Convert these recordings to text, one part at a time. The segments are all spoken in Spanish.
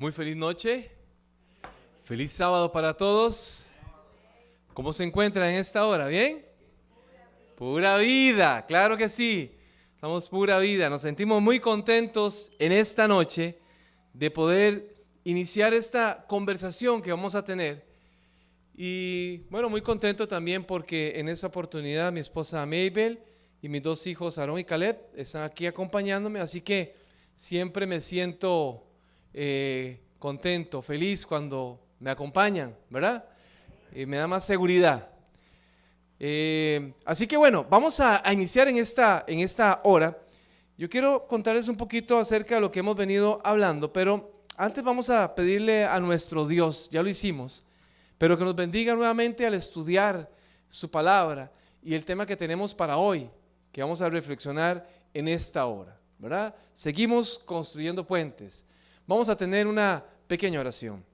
Muy feliz noche, feliz sábado para todos. ¿Cómo se encuentran en esta hora? ¿Bien? Pura vida, claro que sí. Estamos pura vida. Nos sentimos muy contentos en esta noche de poder iniciar esta conversación que vamos a tener. Y bueno, muy contento también porque en esa oportunidad mi esposa Mabel y mis dos hijos Aarón y Caleb están aquí acompañándome, así que siempre me siento contento, feliz cuando me acompañan, ¿verdad? Me da más seguridad. Así que bueno, vamos a iniciar en esta hora. Yo quiero contarles un poquito acerca de lo que hemos venido hablando, pero antes vamos a pedirle a nuestro Dios, ya lo hicimos, pero que nos bendiga nuevamente al estudiar su palabra y el tema que tenemos para hoy, que vamos a reflexionar en esta hora, ¿verdad? Seguimos construyendo puentes. Vamos a tener una pequeña oración.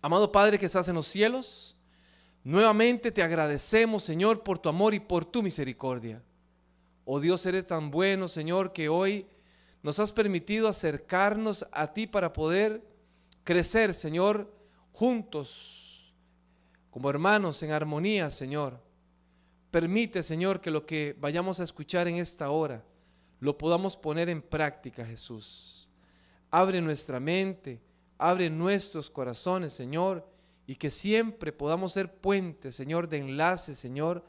Amado Padre que estás en los cielos, nuevamente te agradecemos, Señor, por tu amor y por tu misericordia. Oh Dios, eres tan bueno, Señor, que hoy nos has permitido acercarnos a ti para poder crecer, Señor, juntos, como hermanos en armonía, Señor. Permite, Señor, que lo que vayamos a escuchar en esta hora lo podamos poner en práctica, Jesús. Abre nuestra mente, abre nuestros corazones, Señor, y que siempre podamos ser puentes, Señor, de enlace, Señor,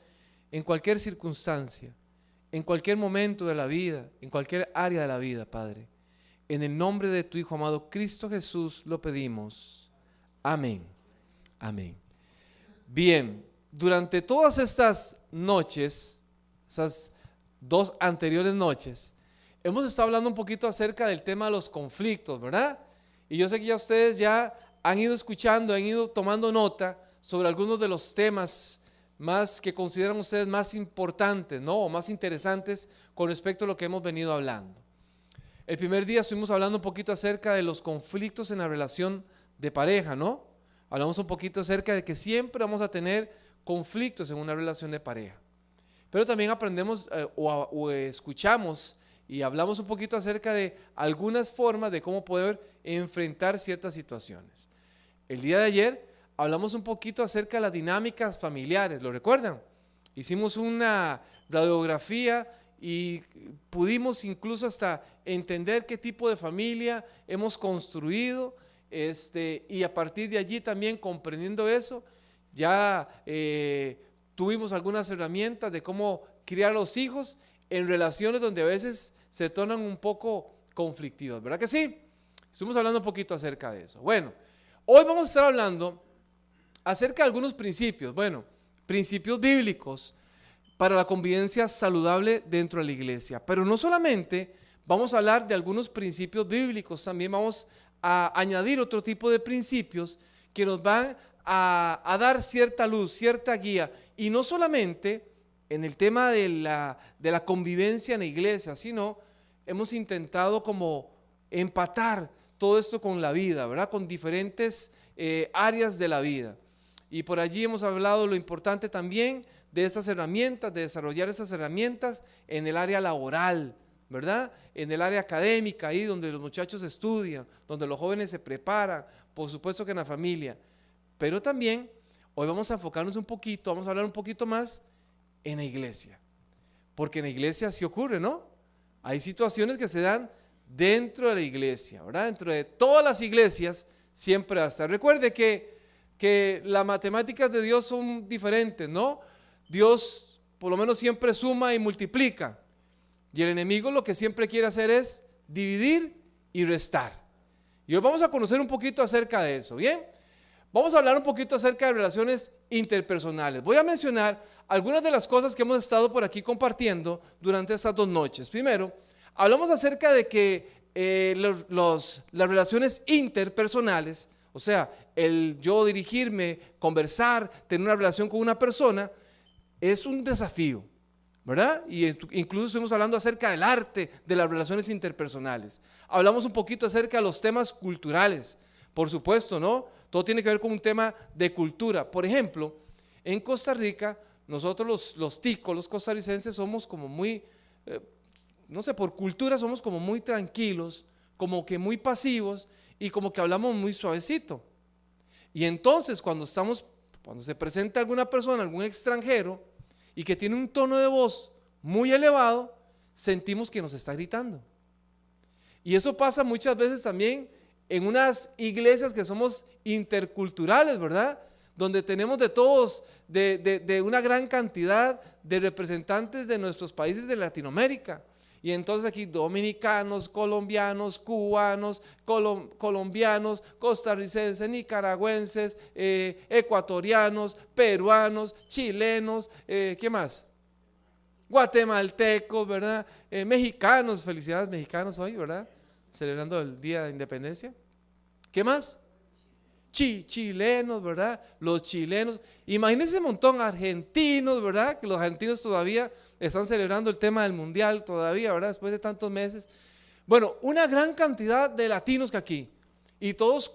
en cualquier circunstancia, en cualquier momento de la vida, en cualquier área de la vida, Padre. En el nombre de tu Hijo amado Cristo Jesús lo pedimos. Amén. Amén. Bien, durante todas estas noches, esas dos anteriores noches, hemos estado hablando un poquito acerca del tema de los conflictos, ¿verdad? Y yo sé que ya ustedes ya han ido escuchando, han ido tomando nota sobre algunos de los temas más que consideran ustedes más importantes, ¿no? O más interesantes con respecto a lo que hemos venido hablando. El primer día estuvimos hablando un poquito acerca de los conflictos en la relación de pareja, ¿no? Hablamos un poquito acerca de que siempre vamos a tener conflictos en una relación de pareja. Pero también aprendemos o escuchamos y hablamos un poquito acerca de algunas formas de cómo poder enfrentar ciertas situaciones. El día de ayer hablamos un poquito acerca de las dinámicas familiares, ¿lo recuerdan? Hicimos una radiografía y pudimos incluso hasta entender qué tipo de familia hemos construido, y a partir de allí también comprendiendo eso, ya tuvimos algunas herramientas de cómo criar a los hijos en relaciones donde a veces se tornan un poco conflictivas, ¿verdad que sí? Estuvimos hablando un poquito acerca de eso. Bueno, hoy vamos a estar hablando acerca de algunos principios, principios bíblicos para la convivencia saludable dentro de la iglesia. Pero no solamente vamos a hablar de algunos principios bíblicos, también vamos a añadir otro tipo de principios que nos van a dar cierta luz, cierta guía, y no solamente en el tema de la convivencia en la iglesia, sino hemos intentado como empatar todo esto con la vida, ¿verdad? Con diferentes áreas de la vida. Y por allí hemos hablado lo importante también de esas herramientas, de desarrollar esas herramientas en el área laboral, ¿verdad? En el área académica, ahí donde los muchachos estudian, donde los jóvenes se preparan, por supuesto que en la familia. Pero también hoy vamos a enfocarnos un poquito, vamos a hablar un poquito más en la iglesia, porque en la iglesia sí ocurre, ¿no? Hay situaciones que se dan dentro de la iglesia, ¿verdad? Dentro de todas las iglesias siempre va a estar. Recuerde que las matemáticas de Dios son diferentes, ¿no? Dios por lo menos siempre suma y multiplica, y el enemigo lo que siempre quiere hacer es dividir y restar. Y hoy vamos a conocer un poquito acerca de eso, ¿bien? Vamos a hablar un poquito acerca de relaciones interpersonales. Voy a mencionar algunas de las cosas que hemos estado por aquí compartiendo durante estas dos noches. Primero, hablamos acerca de que las relaciones interpersonales, o sea, el yo dirigirme, conversar, tener una relación con una persona, es un desafío, ¿verdad? Y incluso estuvimos hablando acerca del arte de las relaciones interpersonales. Hablamos un poquito acerca de los temas culturales, por supuesto, ¿no? Todo tiene que ver con un tema de cultura. Por ejemplo, en Costa Rica, nosotros los ticos, los costarricenses, somos como muy, no sé, por cultura somos como muy tranquilos, como que muy pasivos y como que hablamos muy suavecito. Y entonces cuando se presenta alguna persona, algún extranjero, y que tiene un tono de voz muy elevado, sentimos que nos está gritando. Y eso pasa muchas veces también en unas iglesias que somos interculturales, ¿verdad? Donde tenemos de todos, de una gran cantidad de representantes de nuestros países de Latinoamérica. Y entonces aquí dominicanos, colombianos, cubanos, colombianos, costarricenses, nicaragüenses, ecuatorianos, peruanos, chilenos, ¿qué más? Guatemaltecos, ¿verdad? Mexicanos, felicidades mexicanos hoy, ¿verdad? Celebrando el Día de Independencia. ¿Qué más? Chilenos, ¿verdad? Los chilenos. Imagínense un montón, argentinos, ¿verdad? Que los argentinos todavía están celebrando el tema del mundial todavía, ¿verdad? Después de tantos meses. Bueno, una gran cantidad de latinos que aquí. Y todos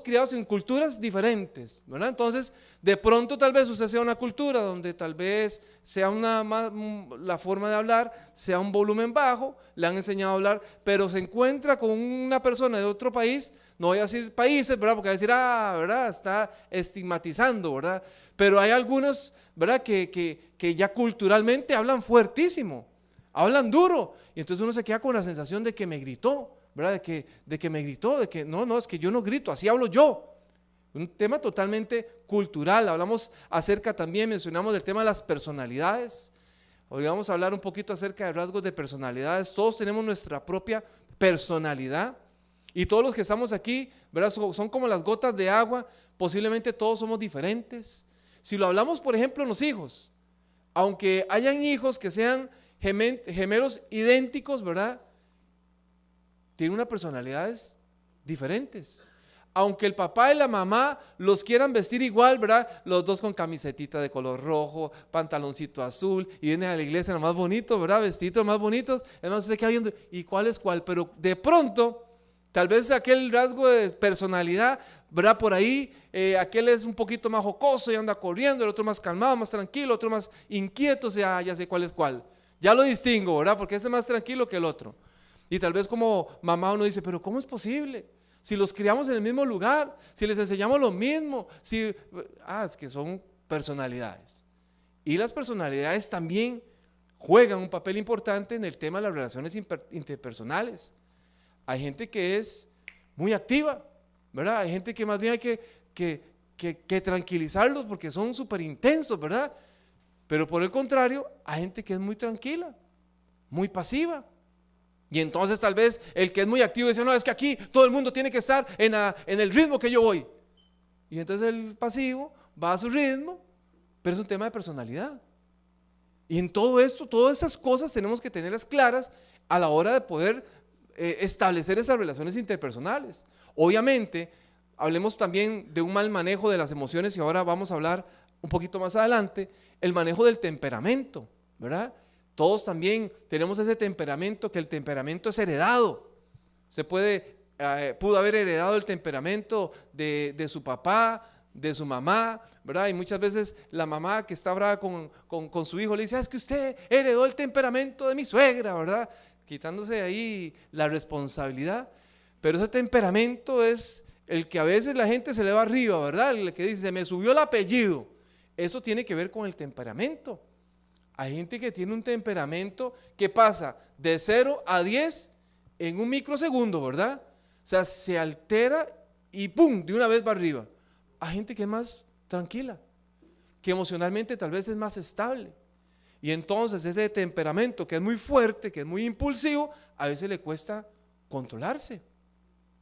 criados en culturas diferentes, ¿verdad? Entonces, de pronto tal vez usted sea una cultura donde tal vez sea la forma de hablar sea un volumen bajo, le han enseñado a hablar, pero se encuentra con una persona de otro país, no voy a decir países, ¿verdad? Porque va a decir, ¿verdad? Está estigmatizando, ¿verdad? Pero hay algunos, ¿verdad? Que ya culturalmente hablan fuertísimo, hablan duro, y entonces uno se queda con la sensación de que me gritó, ¿verdad? De que me gritó, de que no, es que yo no grito, así hablo yo. Un tema totalmente cultural. Hablamos mencionamos el tema de las personalidades. Hoy vamos a hablar un poquito acerca de rasgos de personalidades. Todos tenemos nuestra propia personalidad. Y todos los que estamos aquí, ¿verdad? Son como las gotas de agua. Posiblemente todos somos diferentes. Si lo hablamos, por ejemplo, en los hijos, aunque hayan hijos que sean gemelos idénticos, ¿verdad? Tienen unas personalidades diferentes. Aunque el papá y la mamá los quieran vestir igual, ¿verdad? Los dos con camisetita de color rojo, pantaloncito azul, y vienen a la iglesia lo más bonito, ¿verdad? Vestiditos más bonitos. Además, usted queda viendo, ¿y cuál es cuál? Pero de pronto, tal vez aquel rasgo de personalidad, ¿verdad? Por ahí, aquel es un poquito más jocoso y anda corriendo, el otro más calmado, más tranquilo, el otro más inquieto, o sea, ya sé cuál es cuál. Ya lo distingo, ¿verdad? Porque este es más tranquilo que el otro. Y tal vez como mamá uno dice, pero ¿cómo es posible? Si los criamos en el mismo lugar, si les enseñamos lo mismo, es que son personalidades. Y las personalidades también juegan un papel importante en el tema de las relaciones interpersonales. Hay gente que es muy activa, ¿verdad? Hay gente que más bien hay que tranquilizarlos porque son súper intensos, ¿verdad? Pero por el contrario, hay gente que es muy tranquila, muy pasiva. Y entonces tal vez el que es muy activo dice, no, es que aquí todo el mundo tiene que estar en el ritmo que yo voy. Y entonces el pasivo va a su ritmo, pero es un tema de personalidad. Y en todo esto, todas esas cosas tenemos que tenerlas claras a la hora de poder establecer esas relaciones interpersonales. Obviamente, hablemos también de un mal manejo de las emociones y ahora vamos a hablar un poquito más adelante, el manejo del temperamento, ¿verdad? Todos también tenemos ese temperamento, que el temperamento es heredado. Usted pudo haber heredado el temperamento de su papá, de su mamá, ¿verdad? Y muchas veces la mamá que está brava con su hijo le dice, es que usted heredó el temperamento de mi suegra, ¿verdad? Quitándose ahí la responsabilidad. Pero ese temperamento es el que a veces la gente se le va arriba, ¿verdad? El que dice, me subió el apellido. Eso tiene que ver con el temperamento. Hay gente que tiene un temperamento que pasa de 0 a 10 en un microsegundo, ¿verdad? O sea, se altera y ¡pum!, de una vez va arriba. Hay gente que es más tranquila, que emocionalmente tal vez es más estable. Y entonces ese temperamento que es muy fuerte, que es muy impulsivo, a veces le cuesta controlarse,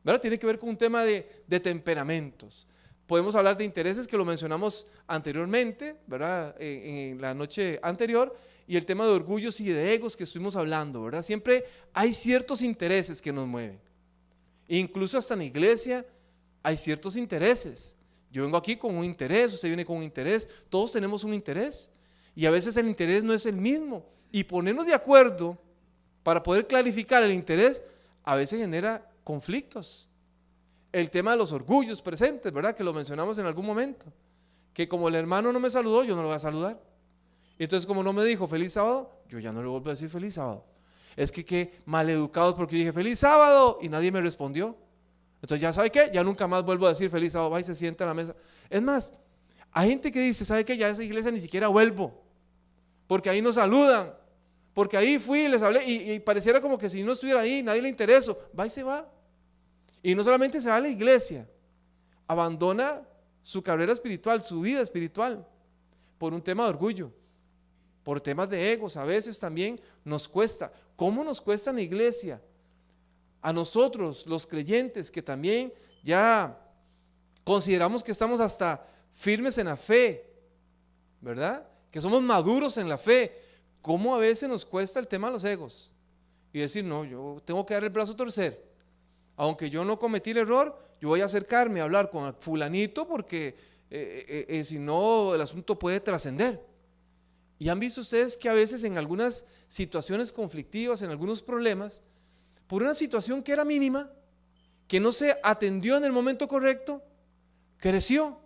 ¿verdad? Tiene que ver con un tema de temperamentos. Podemos hablar de intereses que lo mencionamos anteriormente, ¿verdad? En la noche anterior, y el tema de orgullos y de egos que estuvimos hablando, ¿verdad? Siempre hay ciertos intereses que nos mueven. Incluso hasta en la iglesia hay ciertos intereses. Yo vengo aquí con un interés, usted viene con un interés, todos tenemos un interés. Y a veces el interés no es el mismo. Y ponernos de acuerdo para poder clarificar el interés a veces genera conflictos. El tema de los orgullos presentes, ¿verdad? Que lo mencionamos en algún momento. Que como el hermano no me saludó, yo no lo voy a saludar. Y entonces como no me dijo feliz sábado, yo ya no le vuelvo a decir feliz sábado. Es que qué maleducados porque yo dije feliz sábado y nadie me respondió. Entonces ya sabe qué, ya nunca más vuelvo a decir feliz sábado, va y se sienta a la mesa. Es más, hay gente que dice, ¿sabe qué? Ya a esa iglesia ni siquiera vuelvo, porque ahí nos saludan, porque ahí fui y les hablé y pareciera como que si no estuviera ahí, nadie le interesa, va y se va. Y no solamente se va a la iglesia, abandona su carrera espiritual, su vida espiritual, por un tema de orgullo, por temas de egos. A veces también nos cuesta. ¿Cómo nos cuesta en la iglesia? A nosotros, los creyentes, que también ya consideramos que estamos hasta firmes en la fe, ¿verdad? Que somos maduros en la fe. ¿Cómo a veces nos cuesta el tema de los egos? Y decir, no, yo tengo que dar el brazo a torcer. Aunque yo no cometí el error, yo voy a acercarme a hablar con el fulanito porque si no el asunto puede trascender. Y han visto ustedes que a veces en algunas situaciones conflictivas, en algunos problemas, por una situación que era mínima, que no se atendió en el momento correcto, creció.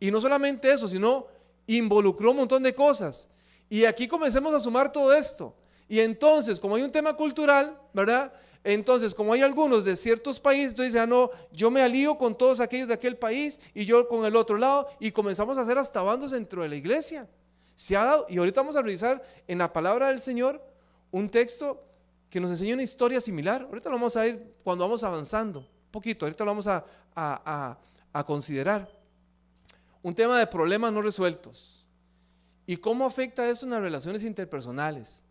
Y no solamente eso, sino involucró un montón de cosas. Y aquí comencemos a sumar todo esto. Y entonces, como hay un tema cultural, ¿verdad? Entonces, como hay algunos de ciertos países, entonces dicen, no, yo me alío con todos aquellos de aquel país y yo con el otro lado, y comenzamos a hacer hasta bandos dentro de la iglesia. Se ha dado, y ahorita vamos a revisar en la palabra del Señor un texto que nos enseña una historia similar. Ahorita lo vamos a ir cuando vamos avanzando un poquito, ahorita lo vamos a considerar. Un tema de problemas no resueltos. ¿Y cómo afecta eso en las relaciones interpersonales?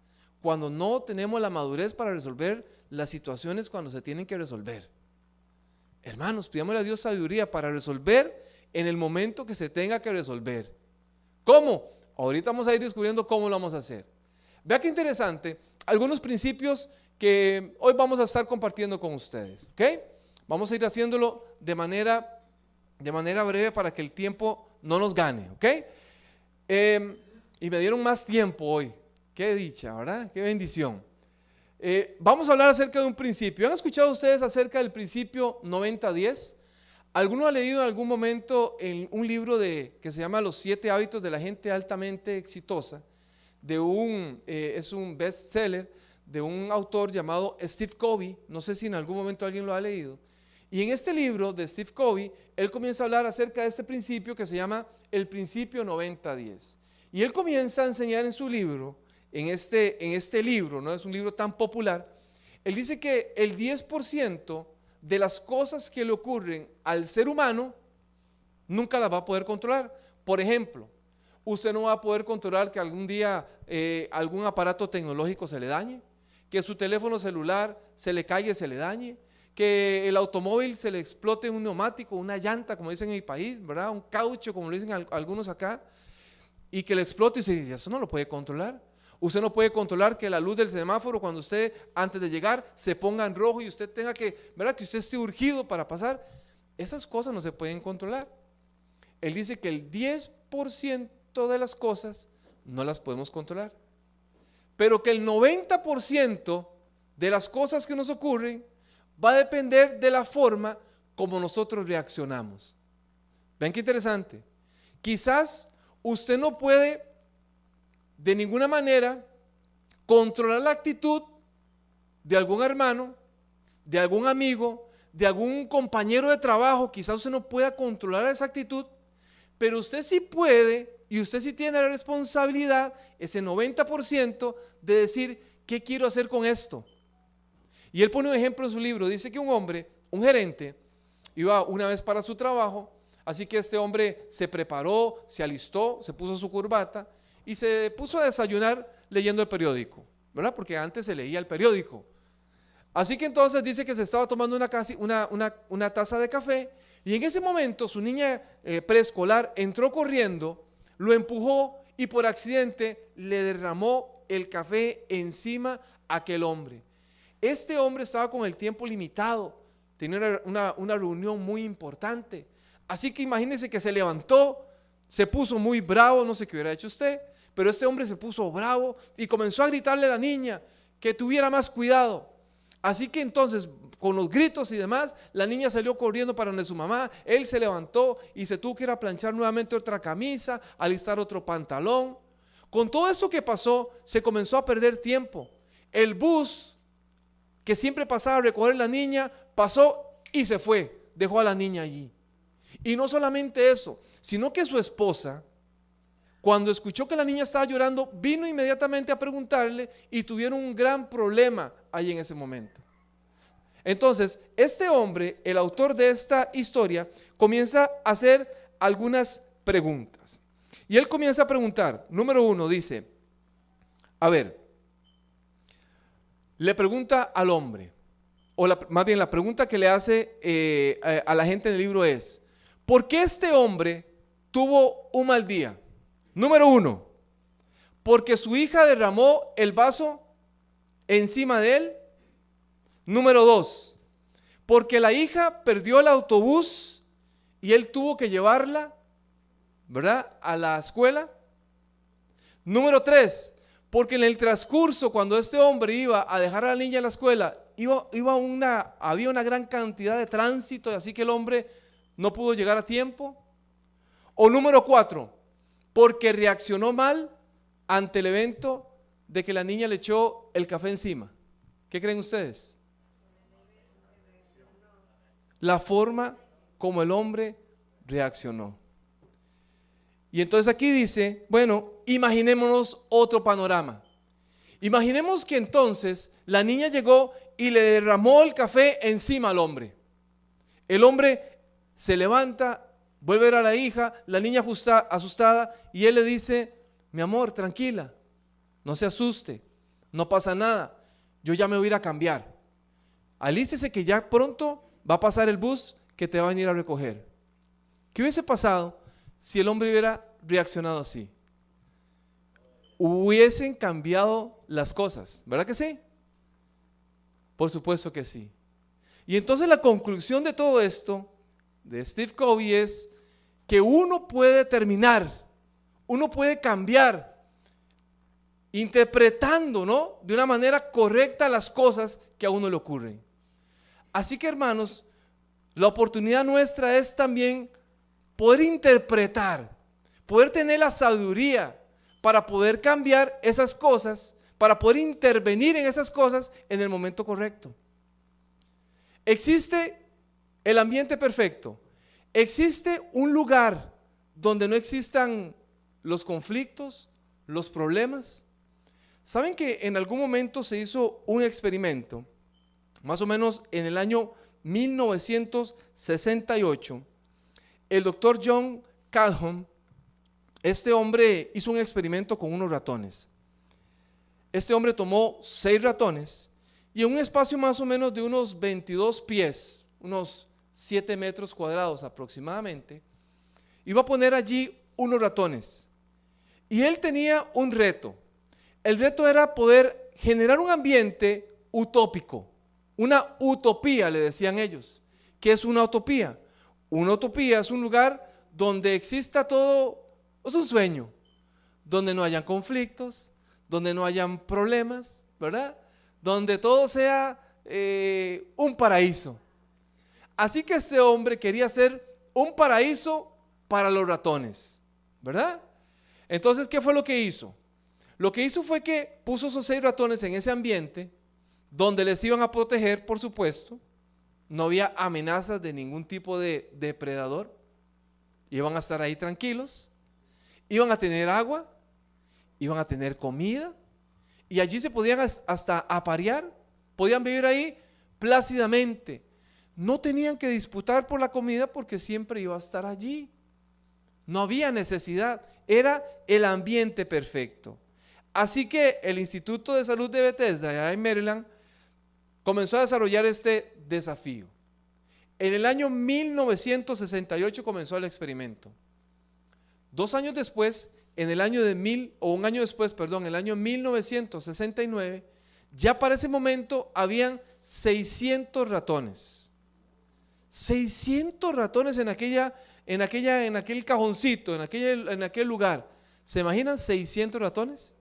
Cuando no tenemos la madurez para resolver las situaciones cuando se tienen que resolver. Hermanos, pidámosle a Dios sabiduría para resolver en el momento que se tenga que resolver. ¿Cómo? Ahorita vamos a ir descubriendo cómo lo vamos a hacer. Vea qué interesante, algunos principios que hoy vamos a estar compartiendo con ustedes, ¿ok? Vamos a ir haciéndolo de manera breve para que el tiempo no nos gane, ¿ok? Y me dieron más tiempo hoy. Qué dicha, ¿verdad? Qué bendición. Vamos a hablar acerca de un principio. ¿Han escuchado ustedes acerca del principio 90-10? ¿Alguno ha leído en algún momento en un libro que se llama Los 7 hábitos de la gente altamente exitosa? Es un bestseller de un autor llamado Steve Covey. No sé si en algún momento alguien lo ha leído. Y en este libro de Steve Covey, él comienza a hablar acerca de este principio que se llama el principio 90-10. Y él comienza a enseñar en su libro, en este libro, no es un libro tan popular, él dice que el 10% de las cosas que le ocurren al ser humano nunca las va a poder controlar. Por ejemplo, usted no va a poder controlar que algún día algún aparato tecnológico se le dañe, que su teléfono celular se le caiga y se le dañe, que el automóvil se le explote un neumático, una llanta, como dicen en mi país, ¿verdad? Un caucho, como lo dicen algunos acá, y que le explote y dice, eso no lo puede controlar. Usted no puede controlar que la luz del semáforo, cuando usted antes de llegar se ponga en rojo y usted tenga que, ¿verdad? Que usted esté urgido para pasar. Esas cosas no se pueden controlar. Él dice que el 10% de las cosas no las podemos controlar, pero que el 90% de las cosas que nos ocurren va a depender de la forma como nosotros reaccionamos. ¿Ven qué interesante? Quizás usted no puede de ninguna manera controlar la actitud de algún hermano, de algún amigo, de algún compañero de trabajo. Quizás usted no pueda controlar esa actitud, pero usted sí puede, y usted sí tiene la responsabilidad, ese 90%, de decir, ¿qué quiero hacer con esto? Y él pone un ejemplo en su libro. Dice que un hombre, un gerente, iba una vez para su trabajo, así que este hombre se preparó, se alistó, se puso su corbata y se puso a desayunar leyendo el periódico, ¿verdad? Porque antes se leía el periódico. Así que entonces dice que se estaba tomando una taza de café, y en ese momento su niña preescolar entró corriendo, lo empujó y por accidente le derramó el café encima a aquel hombre. Este hombre estaba con el tiempo limitado, tenía una reunión muy importante, así que imagínense que se levantó, se puso muy bravo, no sé qué hubiera hecho usted, pero este hombre se puso bravo y comenzó a gritarle a la niña que tuviera más cuidado. Así que entonces, con los gritos y demás, la niña salió corriendo para donde su mamá, él se levantó y se tuvo que ir a planchar nuevamente otra camisa, alistar otro pantalón. Con todo eso que pasó, se comenzó a perder tiempo. el bus que siempre pasaba a recoger a la niña, pasó y se fue, dejó a la niña allí. Y no solamente eso, sino que su esposa, cuando escuchó que la niña estaba llorando, vino inmediatamente a preguntarle y tuvieron un gran problema ahí en ese momento. Entonces, este hombre, el autor de esta historia, comienza a hacer algunas preguntas. Y él comienza a preguntar, número 1, dice, a ver, le pregunta al hombre, o más bien la pregunta que le hace a la gente del libro es, ¿por qué este hombre tuvo un mal día? Número 1, porque su hija derramó el vaso encima de él. Número 2, porque la hija perdió el autobús y él tuvo que llevarla, ¿verdad?, a la escuela. Número 3, porque en el transcurso, cuando este hombre iba a dejar a la niña en la escuela, había una gran cantidad de tránsito, así que el hombre no pudo llegar a tiempo. O número 4, porque reaccionó mal ante el evento de que la niña le echó el café encima. ¿Qué creen ustedes? La forma como el hombre reaccionó. Y entonces aquí dice, bueno, imaginémonos otro panorama. Imaginemos que entonces la niña llegó y le derramó el café encima al hombre. El hombre se levanta, vuelve a ver a la hija, la niña asustada, y él le dice, mi amor, tranquila, no se asuste, no pasa nada, yo ya me voy a ir a cambiar. Alístese que ya pronto va a pasar el bus que te va a venir a recoger. ¿Qué hubiese pasado si el hombre hubiera reaccionado así? Hubiesen cambiado las cosas, ¿verdad que sí? Por supuesto que sí. Y entonces la conclusión de todo esto, de Steve Covey, es que uno puede uno puede cambiar, interpretando, ¿no?, de una manera correcta las cosas que a uno le ocurren. Así que, hermanos, la oportunidad nuestra es también poder interpretar, poder tener la sabiduría para poder cambiar esas cosas, para poder intervenir en esas cosas en el momento correcto. Existe el ambiente perfecto, existe un lugar donde no existan los conflictos, los problemas. ¿Saben que en algún momento se hizo un experimento? Más o menos en el año 1968, el doctor John Calhoun, este hombre hizo un experimento con unos ratones. Este hombre tomó 6 ratones y en un espacio más o menos de unos 22 pies, unos 7 metros cuadrados aproximadamente, iba a poner allí unos ratones. Y él tenía un reto. El reto era poder generar un ambiente utópico. Una utopía, le decían ellos. ¿Qué es una utopía? Una utopía es un lugar donde exista todo, es un sueño, donde no hayan conflictos, donde no hayan problemas, ¿verdad? Donde todo sea un paraíso. Así que este hombre quería hacer un paraíso para los ratones, ¿verdad? Entonces, ¿qué fue lo que hizo? Lo que hizo fue que puso esos 6 ratones en ese ambiente donde les iban a proteger, por supuesto. No había amenazas de ningún tipo de depredador. Iban a estar ahí tranquilos. Iban a tener agua. Iban a tener comida. Y allí se podían hasta aparear. Podían vivir ahí plácidamente. No tenían que disputar por la comida porque siempre iba a estar allí. No había necesidad. Era el ambiente perfecto. Así que el Instituto de Salud de Bethesda, allá en Maryland, comenzó a desarrollar este desafío. En el año 1968 comenzó el experimento. 2 años después, en el año un año después, perdón, el año 1969, ya para ese momento habían 600 ratones. 600 ratones en aquel cajoncito, en aquel lugar. ¿Se imaginan 600 ratones?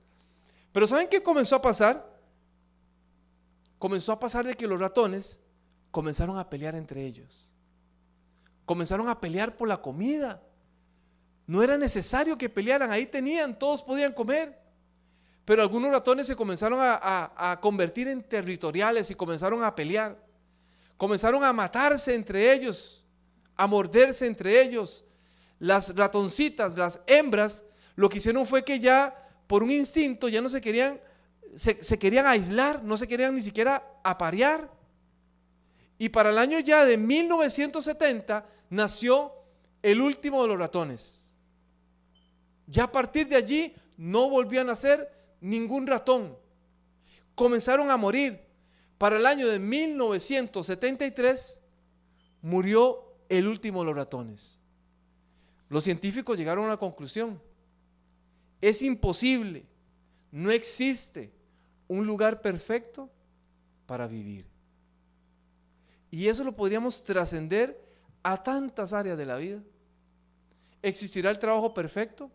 Pero ¿saben qué comenzó a pasar? Comenzó a pasar de que los ratones comenzaron a pelear entre ellos. Comenzaron a pelear por la comida. No era necesario que pelearan, ahí tenían, todos podían comer. Pero algunos ratones se comenzaron a convertir en territoriales y comenzaron a pelear. Comenzaron a matarse entre ellos, a morderse entre ellos. Las ratoncitas, las hembras, lo que hicieron fue que ya por un instinto ya no se querían, se querían aislar, no se querían ni siquiera aparear. Y para el año ya de 1970 nació el último de los ratones. Ya a partir de allí no volvió a nacer ningún ratón. Comenzaron a morir. Para el año de 1973 murió el último de los ratones. Los científicos llegaron a una conclusión. Es imposible, no existe un lugar perfecto para vivir. Y eso lo podríamos trascender a tantas áreas de la vida. ¿Existirá el trabajo perfecto?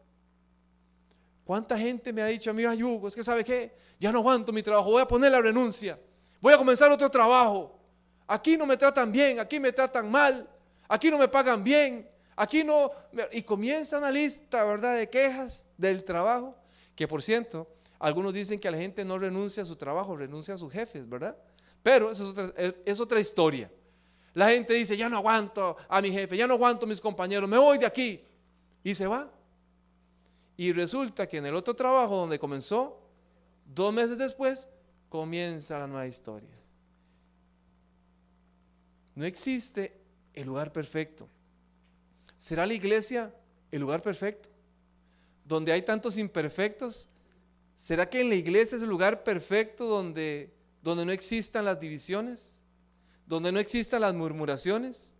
¿Cuánta gente me ha dicho a mí, ay Hugo, es que ¿sabe qué? Ya no aguanto mi trabajo, voy a poner la renuncia, voy a comenzar otro trabajo. Aquí no me tratan bien, aquí me tratan mal, aquí no me pagan bien, aquí no... Y comienza una lista, ¿verdad?, de quejas del trabajo, que por cierto, algunos dicen que la gente no renuncia a su trabajo, renuncia a sus jefes, ¿verdad? Pero esa es otra historia. La gente dice, ya no aguanto a mi jefe, ya no aguanto a mis compañeros, me voy de aquí. Y se va. Y resulta que en el otro trabajo donde comenzó, 2 meses después, comienza la nueva historia. No existe el lugar perfecto. ¿Será la iglesia el lugar perfecto? Donde hay tantos imperfectos. ¿Será que en la iglesia es el lugar perfecto donde no existan las divisiones? Donde no existan las murmuraciones,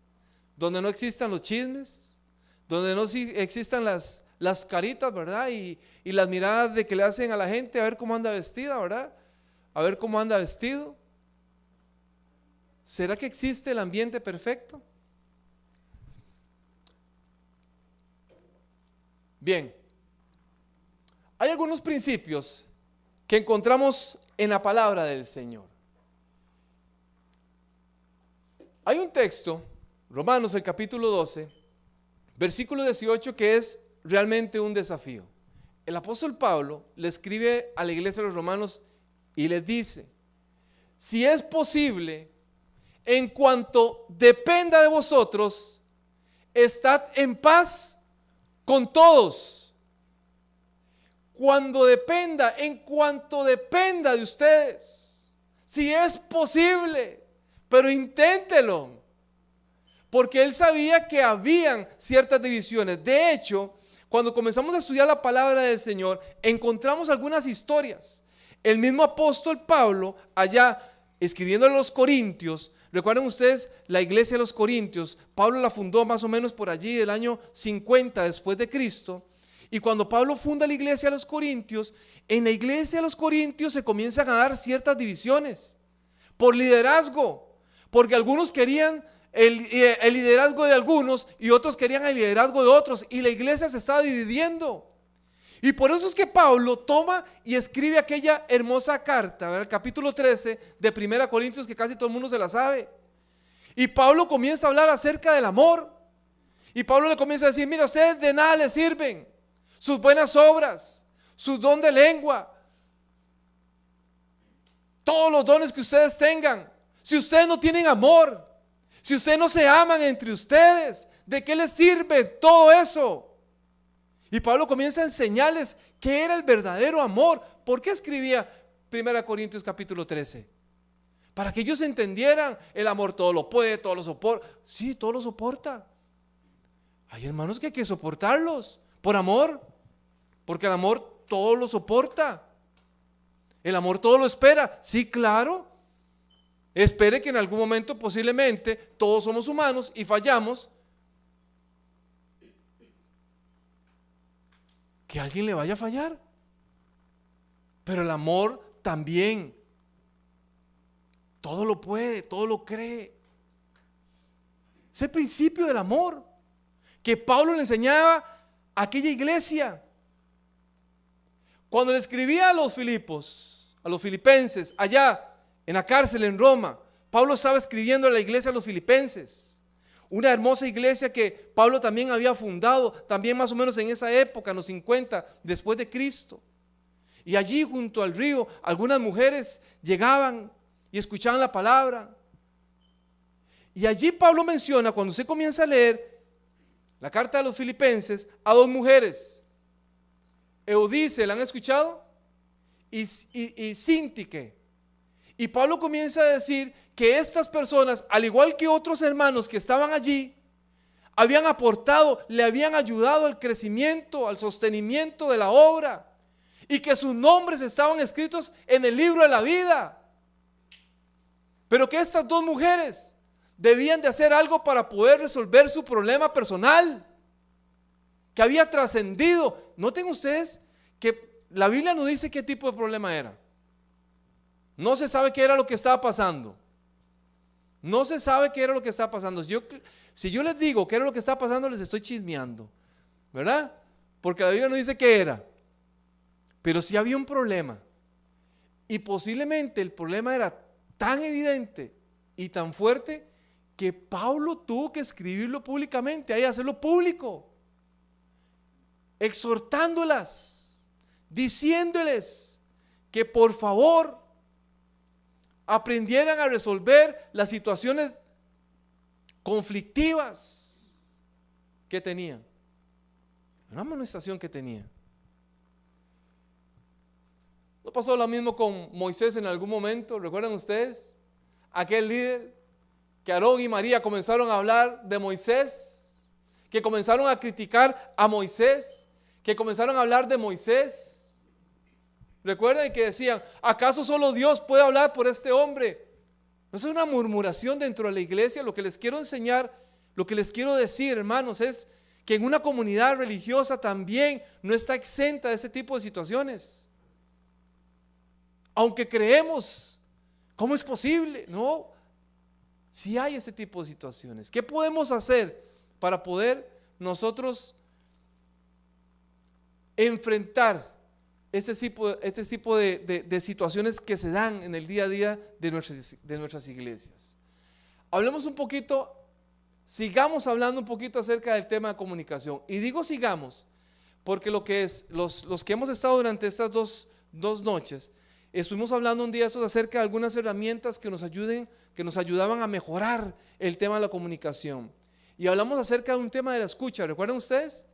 donde no existan los chismes, donde no existan las caritas, ¿verdad? Y las miradas de que le hacen a la gente a ver cómo anda vestida, ¿verdad? A ver cómo anda vestido. ¿Será que existe el ambiente perfecto? Bien, hay algunos principios que encontramos en la palabra del Señor. Hay un texto, Romanos el capítulo 12, versículo 18, que es realmente un desafío. El apóstol Pablo le escribe a la iglesia de los romanos y les dice, si es posible, en cuanto dependa de vosotros, estad en paz con todos. Cuando dependa, en cuanto dependa de ustedes, si es posible, pero inténtelo, porque él sabía que habían ciertas divisiones. De hecho, cuando comenzamos a estudiar la palabra del Señor, encontramos algunas historias. El mismo apóstol Pablo, allá escribiendo a los Corintios, recuerden ustedes la iglesia de los Corintios, Pablo la fundó más o menos por allí del año 50 después de Cristo. Y cuando Pablo funda la iglesia de los Corintios, en la iglesia de los Corintios se comienzan a dar ciertas divisiones por liderazgo. Porque algunos querían el liderazgo de algunos y otros querían el liderazgo de otros. Y la iglesia se estaba dividiendo. Y por eso es que Pablo toma y escribe aquella hermosa carta, ¿verdad? El capítulo 13 de 1 Corintios, que casi todo el mundo se la sabe. Y Pablo comienza a hablar acerca del amor. Y Pablo le comienza a decir, mira, ustedes de nada les sirven sus buenas obras, su don de lengua, todos los dones que ustedes tengan. Si ustedes no tienen amor, si ustedes no se aman entre ustedes, ¿de qué les sirve todo eso? Y Pablo comienza a enseñarles qué era el verdadero amor. ¿Por qué escribía 1 Corintios capítulo 13? Para que ellos entendieran, el amor todo lo puede, todo lo soporta. Sí, todo lo soporta. Hay hermanos que hay que soportarlos por amor, porque el amor todo lo soporta. El amor todo lo espera. Sí, claro. Espere que en algún momento posiblemente todos somos humanos y fallamos, que alguien le vaya a fallar. Pero el amor también todo lo puede, todo lo cree. Es el principio del amor que Pablo le enseñaba a aquella iglesia. Cuando le escribía a los Filipos, a los filipenses, allá en la cárcel en Roma, Pablo estaba escribiendo a la iglesia de los filipenses, una hermosa iglesia que Pablo también había fundado, también más o menos en esa época, en los 50 después de Cristo. Y allí junto al río algunas mujeres llegaban y escuchaban la palabra. Y allí Pablo menciona, cuando usted comienza a leer la carta de los Filipenses, a dos mujeres, Eunice, ¿la han escuchado? Y Síntique. Y Pablo comienza a decir que estas personas, al igual que otros hermanos que estaban allí, habían aportado, le habían ayudado al crecimiento, al sostenimiento de la obra, y que sus nombres estaban escritos en el libro de la vida. Pero que estas dos mujeres debían de hacer algo para poder resolver su problema personal, que había trascendido. Noten ustedes que la Biblia no dice qué tipo de problema era. No se sabe qué era lo que estaba pasando. No se sabe qué era lo que estaba pasando. Si yo les digo qué era lo que estaba pasando, les estoy chismeando, ¿verdad? Porque la Biblia no dice qué era. Pero sí había un problema. Y posiblemente el problema era tan evidente y tan fuerte que Pablo tuvo que escribirlo públicamente, ahí hacerlo público, exhortándolas, diciéndoles que por favor aprendieran a resolver las situaciones conflictivas que tenían, una amonestación que tenían. ¿No pasó lo mismo con Moisés en algún momento? ¿Recuerdan ustedes? Aquel líder que Aarón y María comenzaron a hablar de Moisés, que comenzaron a criticar a Moisés, que comenzaron a hablar de Moisés. Recuerden que decían, ¿acaso solo Dios puede hablar por este hombre? No es una murmuración dentro de la iglesia. Lo que les quiero enseñar, lo que les quiero decir, hermanos, es que en una comunidad religiosa también no está exenta de ese tipo de situaciones. Aunque creemos, ¿cómo es posible? No, sí hay ese tipo de situaciones. ¿Qué podemos hacer para poder nosotros enfrentar este tipo de situaciones que se dan en el día a día de nuestras iglesias? Hablemos un poquito, sigamos hablando un poquito acerca del tema de comunicación. Y digo sigamos, porque los que hemos estado durante estas dos noches, estuvimos hablando un día acerca de algunas herramientas que nos ayudaban a mejorar el tema de la comunicación. Y hablamos acerca de un tema de la escucha. ¿Recuerdan ustedes?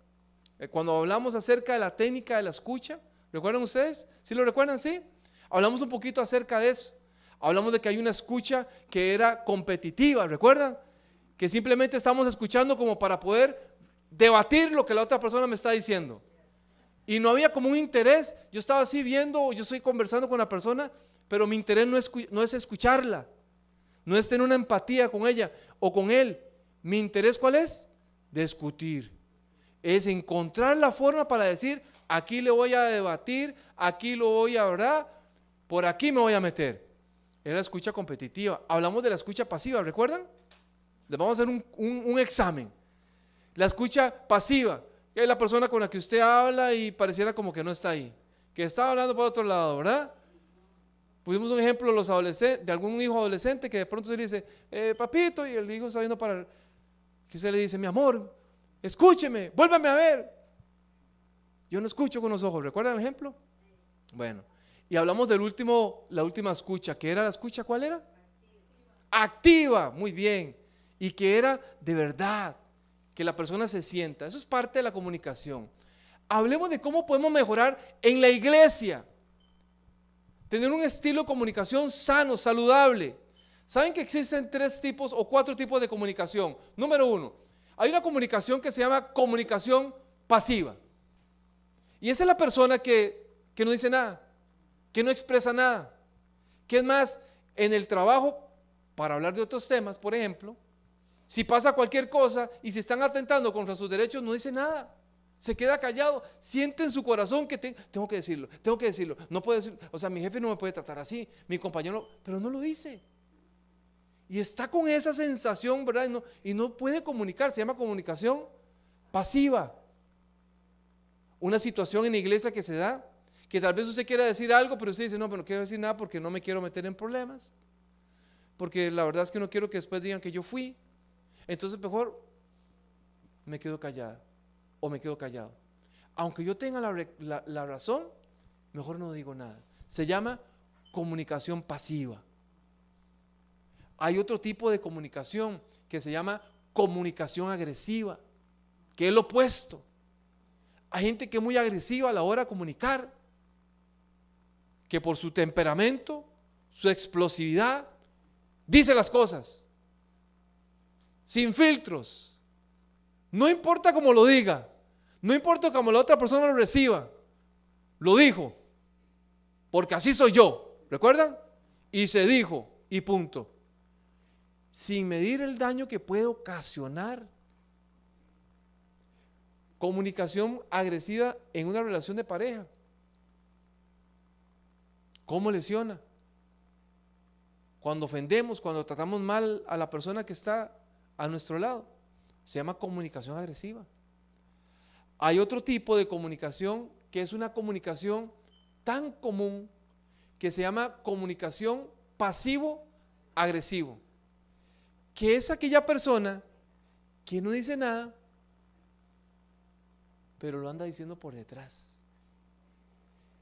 Cuando hablamos acerca de la técnica de la escucha, ¿recuerdan ustedes? ¿Sí lo recuerdan? ¿Sí? Hablamos un poquito acerca de eso. Hablamos de que hay una escucha que era competitiva, ¿recuerdan? Que simplemente estamos escuchando como para poder debatir lo que la otra persona me está diciendo. Y no había como un interés. Yo estaba así viendo, yo estoy conversando con la persona, pero mi interés no es escucharla, no es tener una empatía con ella o con él. Mi interés, ¿cuál es? Discutir. Es encontrar la forma para decir, aquí le voy a debatir, aquí lo voy a, ¿verdad? Por aquí me voy a meter. Es la escucha competitiva. Hablamos de la escucha pasiva, ¿recuerdan? Les vamos a hacer un examen. La escucha pasiva, que es la persona con la que usted habla y pareciera como que no está ahí, que está hablando por otro lado, ¿verdad? Pusimos un ejemplo de algún hijo adolescente que de pronto se le dice, papito, y el hijo está viendo para, que se le dice, mi amor, escúcheme, vuélvame a ver. Yo no escucho con los ojos, ¿recuerdan el ejemplo? Bueno, y hablamos la última escucha, que era la escucha, ¿cuál era? Activa, muy bien, y que era de verdad, que la persona se sienta. Eso es parte de la comunicación. Hablemos de cómo podemos mejorar en la iglesia, tener un estilo de comunicación sano, saludable. ¿Saben que existen 3 tipos o 4 tipos de comunicación? Número 1, hay una comunicación que se llama comunicación pasiva. Y esa es la persona que no dice nada, que no expresa nada, que es más, en el trabajo, para hablar de otros temas, por ejemplo, si pasa cualquier cosa y se están atentando contra sus derechos, no dice nada, se queda callado, siente en su corazón que tengo que decirlo, no puedo decirlo, o sea, mi jefe no me puede tratar así, mi compañero, pero no lo dice. Y está con esa sensación, ¿verdad? Y no puede comunicar, se llama comunicación pasiva. Una situación en la iglesia que se da, que tal vez usted quiera decir algo, pero usted dice, no, pero no quiero decir nada porque no me quiero meter en problemas, porque la verdad es que no quiero que después digan que yo fui, entonces mejor me quedo callada o me quedo callado. Aunque yo tenga la razón, mejor no digo nada. Se llama comunicación pasiva. Hay otro tipo de comunicación que se llama comunicación agresiva, que es lo opuesto. Hay gente que es muy agresiva a la hora de comunicar, que por su temperamento, su explosividad, dice las cosas sin filtros. No importa cómo lo diga, no importa cómo la otra persona lo reciba, lo dijo, porque así soy yo, ¿recuerdan? Y se dijo, y punto. Sin medir el daño que puede ocasionar. Comunicación agresiva en una relación de pareja. ¿Cómo lesiona? Cuando ofendemos, cuando tratamos mal a la persona que está a nuestro lado. Se llama comunicación agresiva. Hay otro tipo de comunicación que es una comunicación tan común que se llama comunicación pasivo-agresivo, que es aquella persona que no dice nada, pero lo anda diciendo por detrás.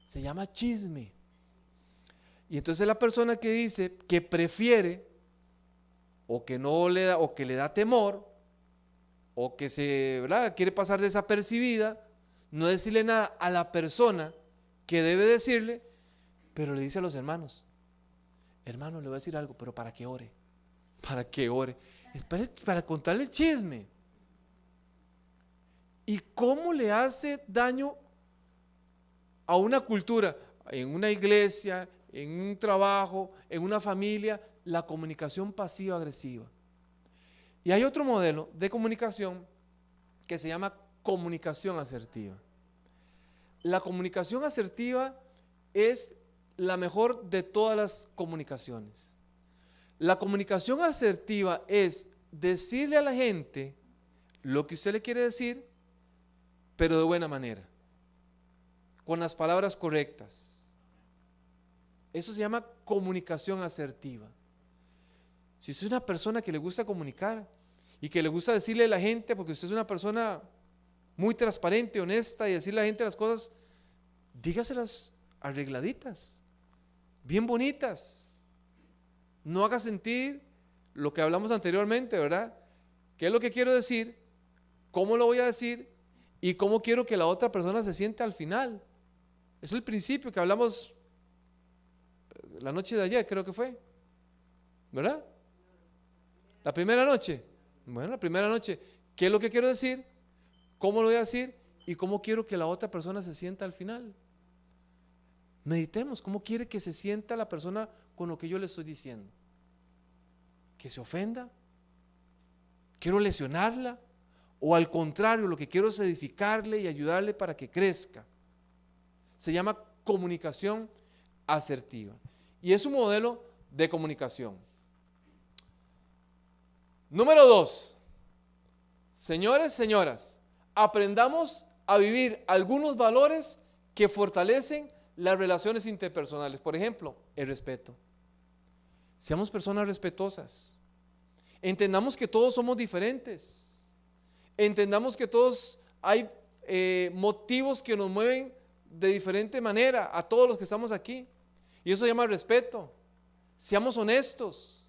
Se llama chisme. Y entonces la persona que dice que prefiere, o que no le da, o que le da temor, o que ¿verdad?, quiere pasar desapercibida, no decirle nada a la persona que debe decirle, pero le dice a los hermanos: hermano, le voy a decir algo, pero para que ore. Para que ore. Es para contarle el chisme. ¿Y cómo le hace daño a una cultura, en una iglesia, en un trabajo, en una familia? La comunicación pasiva-agresiva. Y hay otro modelo de comunicación que se llama comunicación asertiva. La comunicación asertiva es la mejor de todas las comunicaciones. La comunicación asertiva es decirle a la gente lo que usted le quiere decir, pero de buena manera, con las palabras correctas. Eso se llama comunicación asertiva. Si usted es una persona que le gusta comunicar y que le gusta decirle a la gente, porque usted es una persona muy transparente, honesta, y decirle a la gente las cosas, dígaselas arregladitas, bien bonitas. No haga sentir lo que hablamos anteriormente, ¿verdad? ¿Qué es lo que quiero decir? ¿Cómo lo voy a decir? ¿Y cómo quiero que la otra persona se sienta al final? Es el principio que hablamos la noche de ayer, creo que fue, ¿verdad? La primera noche. Bueno, la primera noche. ¿Qué es lo que quiero decir? ¿Cómo lo voy a decir? ¿Y cómo quiero que la otra persona se sienta al final? Meditemos, ¿cómo quiere que se sienta la persona con lo que yo le estoy diciendo? ¿Que se ofenda? ¿Quiero lesionarla? ¿O al contrario, lo que quiero es edificarle y ayudarle para que crezca? Se llama comunicación asertiva. Y es un modelo de comunicación. Número 2. Señores, señoras, aprendamos a vivir algunos valores que fortalecen las relaciones interpersonales. Por ejemplo, el respeto. Seamos personas respetuosas. Entendamos que todos somos diferentes. Entendamos que todos hay motivos que nos mueven de diferente manera a todos los que estamos aquí. Y eso se llama respeto. Seamos honestos.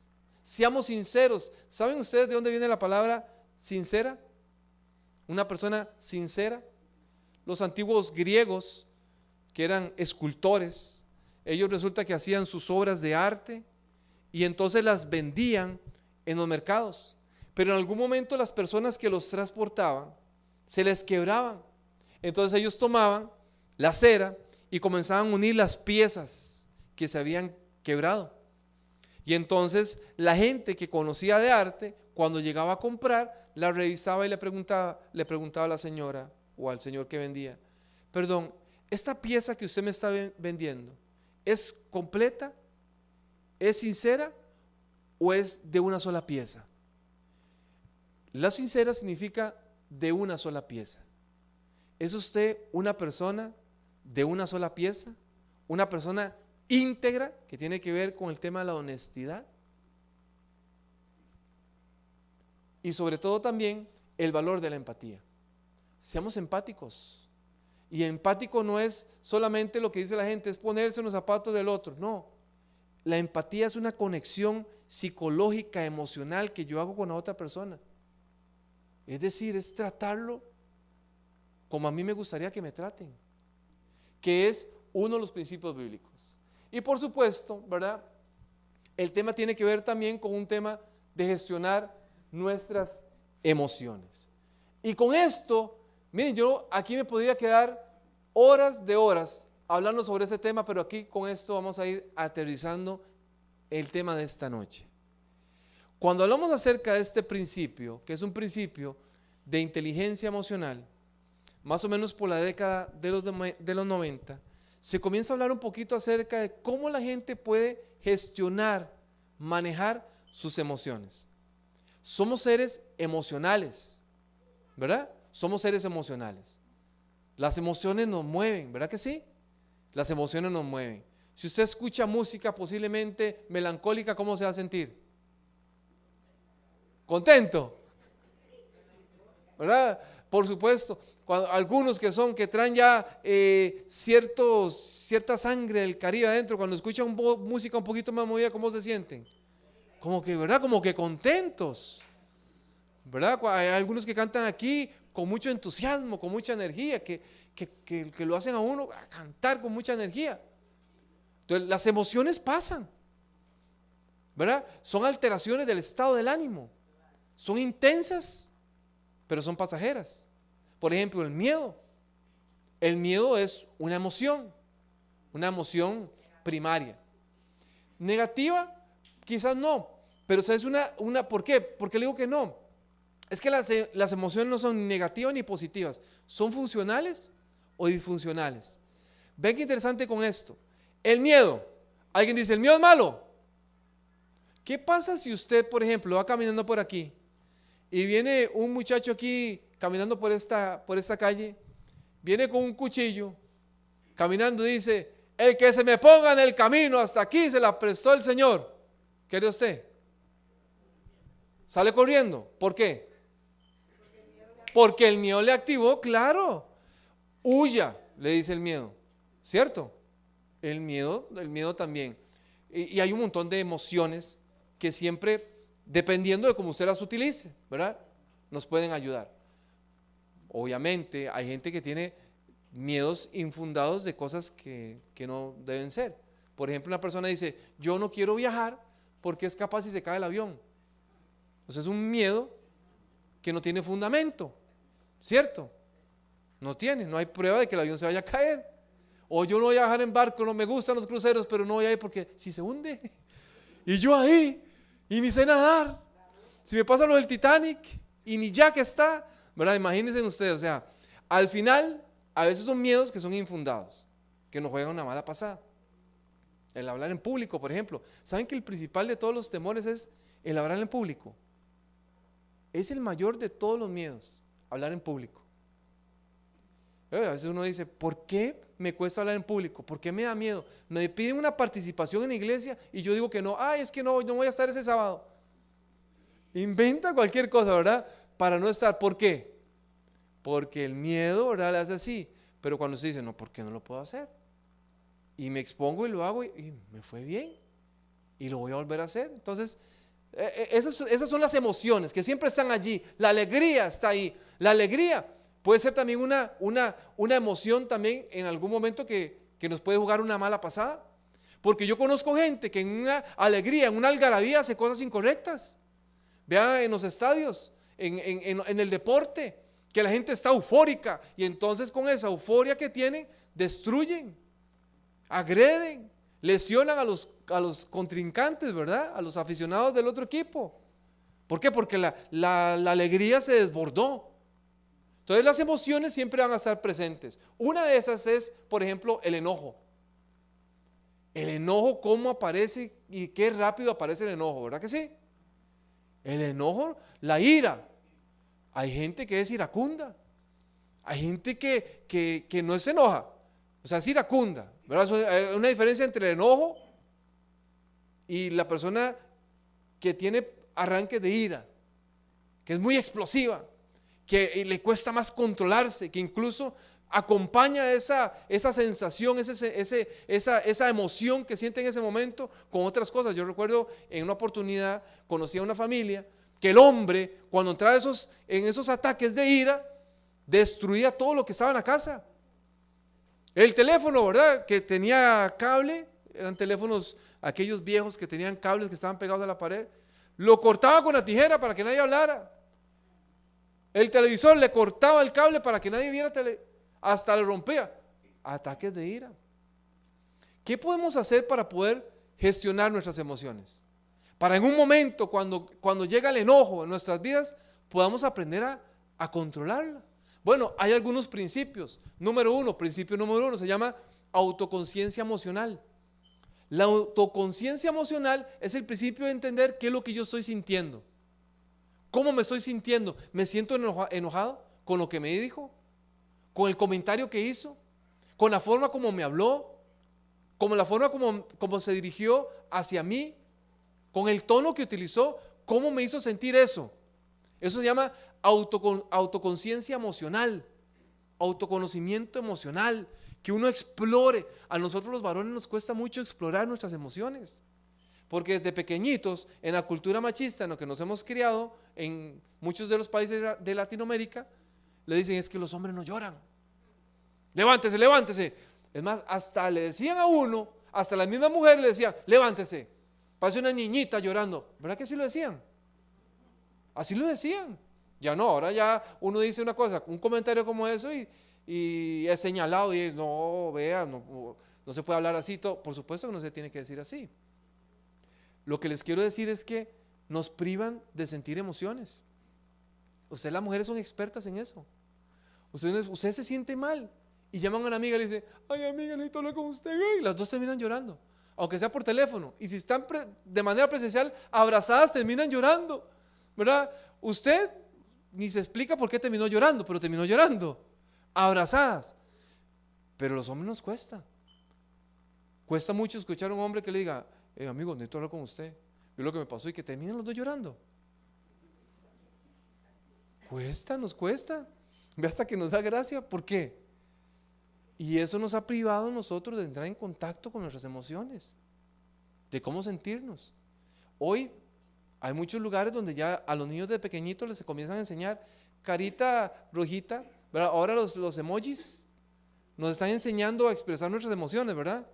Seamos sinceros. ¿Saben ustedes de dónde viene la palabra sincera? Una persona sincera. Los antiguos griegos, que eran escultores, ellos resulta que hacían sus obras de arte y entonces las vendían en los mercados. Pero en algún momento las personas que los transportaban se les quebraban. Entonces ellos tomaban la cera y comenzaban a unir las piezas que se habían quebrado. Y entonces la gente que conocía de arte, cuando llegaba a comprar, la revisaba y le preguntaba a la señora o al señor que vendía: perdón, ¿esta pieza que usted me está vendiendo es completa? ¿Es sincera o es de una sola pieza? La sincera significa de una sola pieza. ¿Es usted una persona de una sola pieza? ¿Una persona íntegra que tiene que ver con el tema de la honestidad? Y sobre todo también el valor de la empatía. Seamos empáticos. Y empático no es solamente lo que dice la gente, es ponerse en los zapatos del otro. No, la empatía es una conexión psicológica, emocional que yo hago con la otra persona. Es decir, es tratarlo como a mí me gustaría que me traten, que es uno de los principios bíblicos. Y por supuesto, ¿verdad? El tema tiene que ver también con un tema de gestionar nuestras emociones. Y con esto, miren, yo aquí me podría quedar horas de horas hablando sobre ese tema, pero aquí con esto vamos a ir aterrizando el tema de esta noche. Cuando hablamos acerca de este principio, que es un principio de inteligencia emocional, más o menos por la década de los 90, se comienza a hablar un poquito acerca de cómo la gente puede gestionar, manejar sus emociones. Somos seres emocionales, ¿verdad? Somos seres emocionales. Las emociones nos mueven, ¿verdad que sí? Las emociones nos mueven. Si usted escucha música posiblemente melancólica, ¿cómo se va a sentir? ¿Contento? ¿Verdad? Por supuesto, algunos que traen ya cierta sangre del Caribe adentro, cuando escuchan música un poquito más movida, ¿cómo se sienten? Como que, ¿verdad? Como que contentos, ¿verdad? Hay algunos que cantan aquí con mucho entusiasmo, con mucha energía, que lo hacen a uno a cantar con mucha energía. Entonces, las emociones pasan, ¿verdad? Son alteraciones del estado del ánimo, son intensas, pero son pasajeras. Por ejemplo, el miedo. El miedo es una emoción primaria. Negativa, quizás no, pero es ¿por qué? Porque le digo que no. Es que las emociones no son ni negativas ni positivas, son funcionales o disfuncionales. Ven qué interesante con esto. El miedo. Alguien dice, ¿el miedo es malo? ¿Qué pasa si usted, por ejemplo, va caminando por aquí y viene un muchacho aquí caminando por esta calle, viene con un cuchillo, caminando y dice, el que se me ponga en el camino hasta aquí se la prestó el Señor? ¿Qué haría usted? ¿Sale corriendo? ¿Por qué? Porque el miedo le activó, claro. Huya, le dice el miedo, ¿cierto? El miedo también. Y hay un montón de emociones que siempre, dependiendo de cómo usted las utilice, ¿verdad? Nos pueden ayudar. Obviamente hay gente que tiene miedos infundados de cosas que no deben ser. Por ejemplo, una persona dice, yo no quiero viajar porque es capaz si se cae el avión. Entonces es un miedo que no tiene fundamento, ¿cierto? No hay prueba de que el avión se vaya a caer. O yo no voy a viajar en barco, no me gustan los cruceros, pero no voy a ir porque si se hunde, y yo ahí, y ni sé nadar, si me pasa lo del Titanic, y ni Jack está, ¿verdad? Imagínense ustedes, o sea, al final, a veces son miedos que son infundados, que nos juegan una mala pasada. El hablar en público, por ejemplo. ¿Saben que el principal de todos los temores es el hablar en público? Es el mayor de todos los miedos, hablar en público. A veces uno dice, ¿por qué me cuesta hablar en público? ¿Por qué me da miedo? Me piden una participación en la iglesia y yo digo que no. Es que no voy a estar ese sábado. Inventa cualquier cosa, ¿verdad? Para no estar. ¿Por qué? Porque el miedo, ¿verdad? Le hace así. Pero cuando se dice, no, ¿por qué no lo puedo hacer? Y me expongo y lo hago y me fue bien. Y lo voy a volver a hacer. Entonces, esas son las emociones que siempre están allí. La alegría está ahí. La alegría puede ser también una emoción también en algún momento que nos puede jugar una mala pasada. Porque yo conozco gente que en una alegría, en una algarabía hace cosas incorrectas. Vean en los estadios, en el deporte, que la gente está eufórica y entonces con esa euforia que tienen, destruyen, agreden, lesionan a los contrincantes, ¿verdad? A los aficionados del otro equipo. ¿Por qué? Porque la alegría se desbordó. Entonces las emociones siempre van a estar presentes. Una de esas es, por ejemplo, el enojo. El enojo, cómo aparece y qué rápido aparece el enojo, ¿verdad que sí? El enojo, la ira. Hay gente que es iracunda. Hay gente que no se enoja, o sea, es iracunda, ¿verdad? Hay una diferencia entre el enojo y la persona que tiene arranques de ira, que es muy explosiva, que le cuesta más controlarse, que incluso acompaña esa sensación, esa emoción que siente en ese momento con otras cosas. Yo recuerdo en una oportunidad conocí a una familia que el hombre, cuando entraba en esos ataques de ira, destruía todo lo que estaba en la casa. El teléfono, ¿verdad? Que tenía cable, eran teléfonos aquellos viejos que tenían cables que estaban pegados a la pared, lo cortaba con la tijera para que nadie hablara. El televisor le cortaba el cable para que nadie viera hasta le rompía. Ataques de ira. ¿Qué podemos hacer para poder gestionar nuestras emociones? Para en un momento cuando llega el enojo en nuestras vidas, podamos aprender a controlarla. Bueno, hay algunos principios. Principio número uno se llama autoconciencia emocional. La autoconciencia emocional es el principio de entender qué es lo que yo estoy sintiendo. ¿Cómo me estoy sintiendo? ¿Me siento enojado con lo que me dijo? ¿Con el comentario que hizo? ¿Con la forma como me habló? ¿Con la forma como se dirigió hacia mí? ¿Con el tono que utilizó? ¿Cómo me hizo sentir eso? Eso se llama autoconciencia emocional, autoconocimiento emocional, que uno explore. A nosotros los varones nos cuesta mucho explorar nuestras emociones, porque desde pequeñitos, en la cultura machista en la que nos hemos criado, en muchos de los países de Latinoamérica, le dicen es que los hombres no lloran. Levántese, levántese. Es más, hasta le decían a uno, hasta la misma mujer le decía, levántese, parece una niñita llorando. ¿Verdad que así lo decían? Así lo decían. Ya no, ahora ya uno dice una cosa, un comentario como eso y es señalado y no, vea, no se puede hablar así. Por supuesto que no se tiene que decir así. Lo que les quiero decir es que nos privan de sentir emociones. Ustedes las mujeres son expertas en eso. Usted se siente mal y llaman a una amiga y le dice, ay amiga, necesito hablar con usted. Y las dos terminan llorando, aunque sea por teléfono. Y si están de manera presencial abrazadas, terminan llorando, ¿verdad? Usted ni se explica por qué terminó llorando, pero terminó llorando, abrazadas. Pero a los hombres nos cuesta. Cuesta mucho escuchar a un hombre que le diga, amigo, necesito hablar con usted. Vio lo que me pasó y que terminen los dos llorando. Nos cuesta. Ve hasta que nos da gracia. ¿Por qué? Y eso nos ha privado a nosotros de entrar en contacto con nuestras emociones, de cómo sentirnos. Hoy hay muchos lugares donde ya a los niños de pequeñitos les comienzan a enseñar carita rojita, ¿verdad? Ahora los emojis nos están enseñando a expresar nuestras emociones, ¿verdad?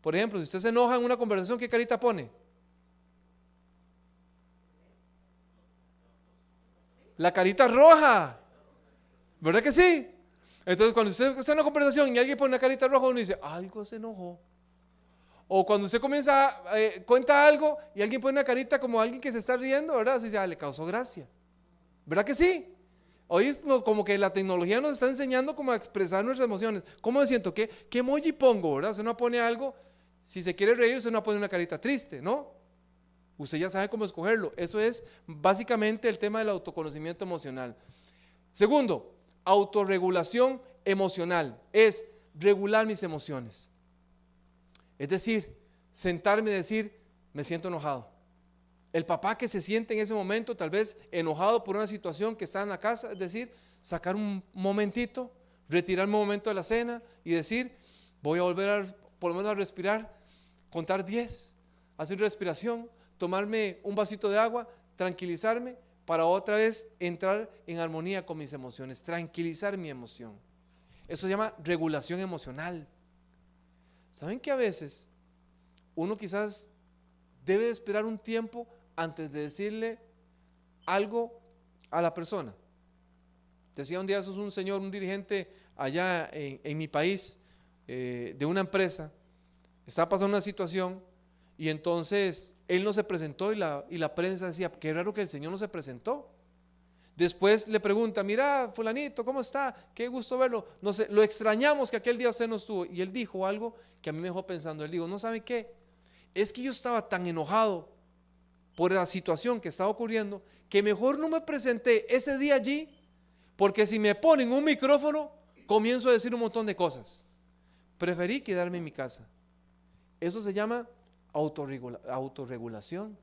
Por ejemplo, si usted se enoja en una conversación, ¿qué carita pone? La carita roja, ¿verdad que sí? Entonces cuando usted está en una conversación y alguien pone una carita roja, uno dice, algo se enojó. O cuando usted cuenta algo y alguien pone una carita como alguien que se está riendo, ¿verdad? Así dice, le causó gracia. ¿Verdad que sí? Hoy es como que la tecnología nos está enseñando cómo a expresar nuestras emociones. ¿Cómo me siento? ¿Qué emoji pongo? ¿Verdad? Usted no pone algo, si se quiere reír, usted no pone una carita triste, ¿no? Usted ya sabe cómo escogerlo. Eso es básicamente el tema del autoconocimiento emocional. Segundo, autorregulación emocional. Es regular mis emociones. Es decir, sentarme y decir, me siento enojado. El papá que se siente en ese momento tal vez enojado por una situación que está en la casa, es decir, sacar un momentito, retirarme un momento de la cena y decir, voy a volver por lo menos a respirar, contar 10, hacer respiración, tomarme un vasito de agua, tranquilizarme para otra vez entrar en armonía con mis emociones, tranquilizar mi emoción. Eso se llama regulación emocional. ¿Saben que a veces uno quizás debe de esperar un tiempo antes de decirle algo a la persona? Decía un día, eso es un señor, un dirigente allá en mi país, de una empresa, estaba pasando una situación y entonces él no se presentó y la prensa decía, qué raro que el señor no se presentó. Después le pregunta, mira fulanito, ¿cómo está? Qué gusto verlo. No sé, lo extrañamos que aquel día usted no estuvo. Y él dijo algo que a mí me dejó pensando. Él dijo, ¿no sabe qué? Es que yo estaba tan enojado por la situación que estaba ocurriendo que mejor no me presenté ese día allí, porque si me ponen un micrófono comienzo a decir un montón de cosas. Preferí quedarme en mi casa. Eso se llama autorregulación,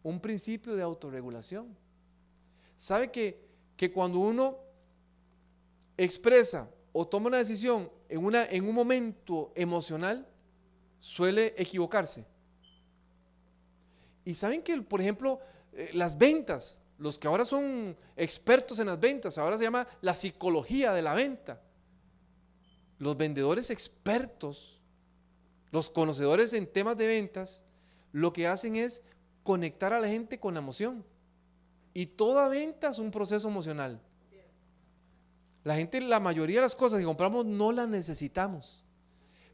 un principio de autorregulación. ¿Sabe que cuando uno expresa o toma una decisión en un momento emocional, suele equivocarse. Y saben que, por ejemplo, las ventas, los que ahora son expertos en las ventas, ahora se llama la psicología de la venta. Los vendedores expertos, los conocedores en temas de ventas, lo que hacen es conectar a la gente con la emoción. Y toda venta es un proceso emocional. La gente, la mayoría de las cosas que compramos no las necesitamos,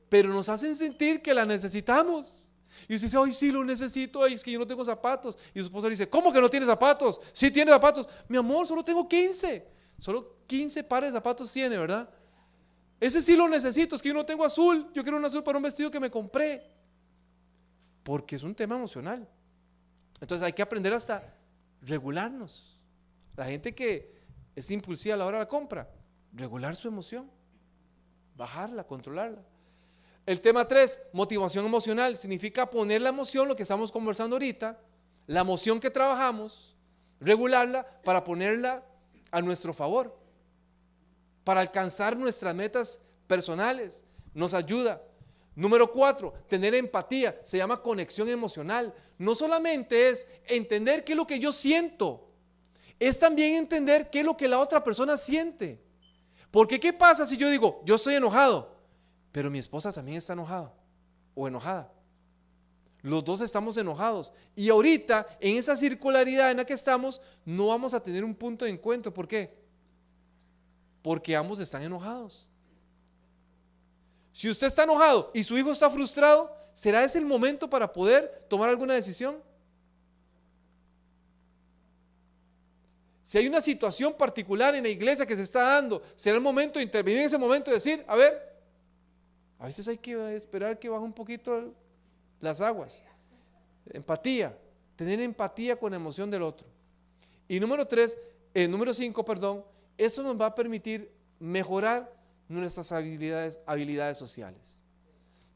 pero nos hacen sentir que las necesitamos. Y usted dice, ay, sí, lo necesito, ay, es que yo no tengo zapatos. Y su esposa le dice, ¿cómo que no tiene zapatos? Sí tiene zapatos. Mi amor, solo tengo 15. Solo 15 pares de zapatos tiene, ¿verdad? Ese sí lo necesito, es que yo no tengo azul. Yo quiero un azul para un vestido que me compré. Porque es un tema emocional. Entonces hay que aprender hasta regularnos. La gente que es impulsiva a la hora de la compra, regular su emoción, bajarla, controlarla. El tema 3, motivación emocional, significa poner la emoción, lo que estamos conversando ahorita, la emoción que trabajamos, regularla para ponerla a nuestro favor, para alcanzar nuestras metas personales, nos ayuda. Número 4, tener empatía, se llama conexión emocional. No solamente es entender qué es lo que yo siento, es también entender qué es lo que la otra persona siente. Porque ¿qué pasa si yo digo, yo estoy enojado, pero mi esposa también está enojada o enojada? Los dos estamos enojados. Y ahorita, en esa circularidad en la que estamos, no vamos a tener un punto de encuentro. ¿Por qué? Porque ambos están enojados. Si usted está enojado y su hijo está frustrado, ¿será ese el momento para poder tomar alguna decisión? Si hay una situación particular en la iglesia que se está dando, ¿será el momento de intervenir en ese momento y decir, a ver, a veces hay que esperar que baje un poquito las aguas? Empatía, tener empatía con la emoción del otro. Y número 5, eso nos va a permitir mejorar nuestras habilidades sociales.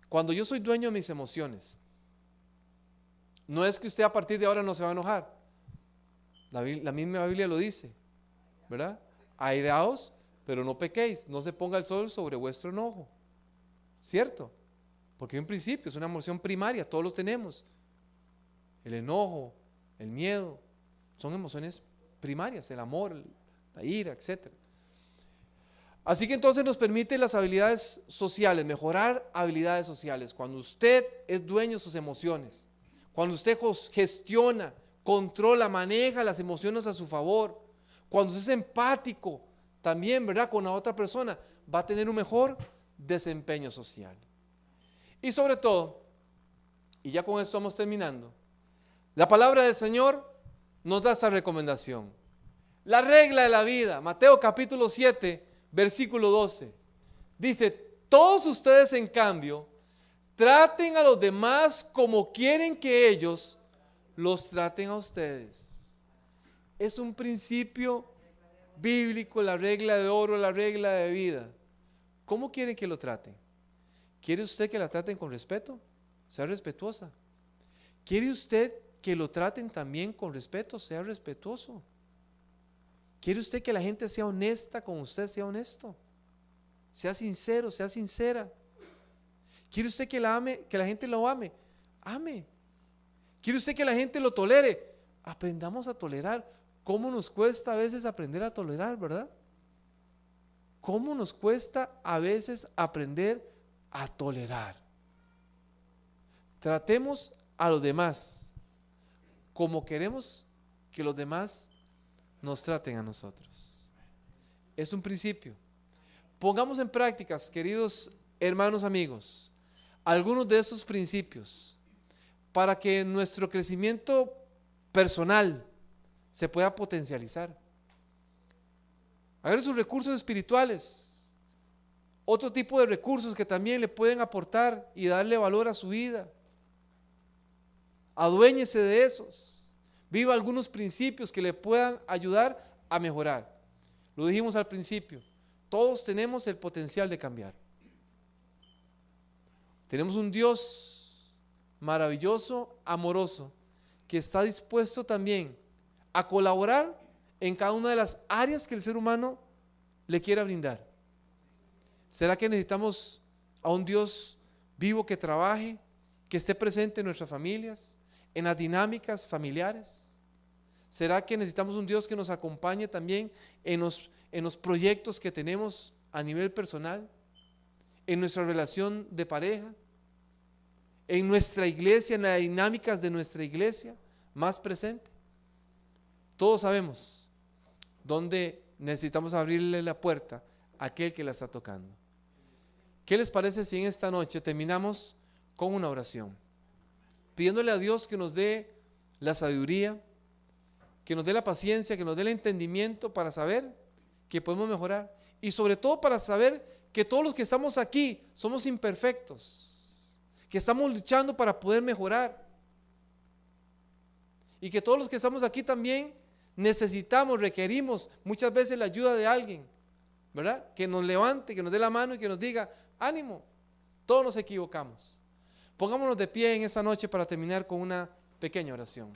Cuando yo soy dueño de mis emociones, no es que usted a partir de ahora no se va a enojar. La misma Biblia lo dice, ¿verdad? Airaos, pero no pequéis, no se ponga el sol sobre vuestro enojo, ¿cierto? Porque en principio es una emoción primaria, todos lo tenemos. El enojo, el miedo, son emociones primarias, el amor, la ira, etc. Así que entonces nos permite las habilidades sociales, mejorar habilidades sociales. Cuando usted es dueño de sus emociones, cuando usted gestiona, controla, maneja las emociones a su favor, cuando usted es empático también, ¿verdad?, con la otra persona, va a tener un mejor desempeño social. Y sobre todo, y ya con esto vamos terminando, la palabra del Señor nos da esa recomendación. La regla de la vida, Mateo capítulo 7, versículo 12, dice, todos ustedes en cambio, traten a los demás como quieren que ellos los traten a ustedes. Es un principio bíblico, la regla de oro, la regla de vida. ¿Cómo quiere que lo traten? ¿Quiere usted que la traten con respeto? Sea respetuosa. ¿Quiere usted que lo traten también con respeto? Sea respetuoso. ¿Quiere usted que la gente sea honesta con usted? Sea honesto. Sea sincero, sea sincera. ¿Quiere usted que la gente lo ame? Ame. ¿Quiere usted que la gente lo tolere? Aprendamos a tolerar. ¿Cómo nos cuesta a veces aprender a tolerar, verdad? ¿Cómo nos cuesta a veces aprender a tolerar? Tratemos a los demás como queremos que los demás nos traten a nosotros. Es un principio. Pongamos en prácticas, queridos hermanos, amigos, algunos de estos principios para que nuestro crecimiento personal se pueda potencializar. Agarre sus recursos espirituales, otro tipo de recursos que también le pueden aportar y darle valor a su vida. Aduéñese de esos. Viva algunos principios que le puedan ayudar a mejorar. Lo dijimos al principio, todos tenemos el potencial de cambiar. Tenemos un Dios maravilloso, amoroso, que está dispuesto también a colaborar en cada una de las áreas que el ser humano le quiera brindar. ¿Será que necesitamos a un Dios vivo que trabaje, que esté presente en nuestras familias, en las dinámicas familiares? ¿Será que necesitamos un Dios que nos acompañe también en los proyectos que tenemos a nivel personal, en nuestra relación de pareja, en nuestra iglesia, en las dinámicas de nuestra iglesia más presente? Todos sabemos dónde necesitamos abrirle la puerta a aquel que la está tocando. ¿Qué les parece si en esta noche terminamos con una oración? Pidiéndole a Dios que nos dé la sabiduría, que nos dé la paciencia, que nos dé el entendimiento para saber que podemos mejorar. Y sobre todo para saber que todos los que estamos aquí somos imperfectos, que estamos luchando para poder mejorar. Y que todos los que estamos aquí también necesitamos, requerimos muchas veces la ayuda de alguien, ¿verdad? Que nos levante, que nos dé la mano y que nos diga, ánimo, todos nos equivocamos. Pongámonos de pie en esta noche para terminar con una pequeña oración.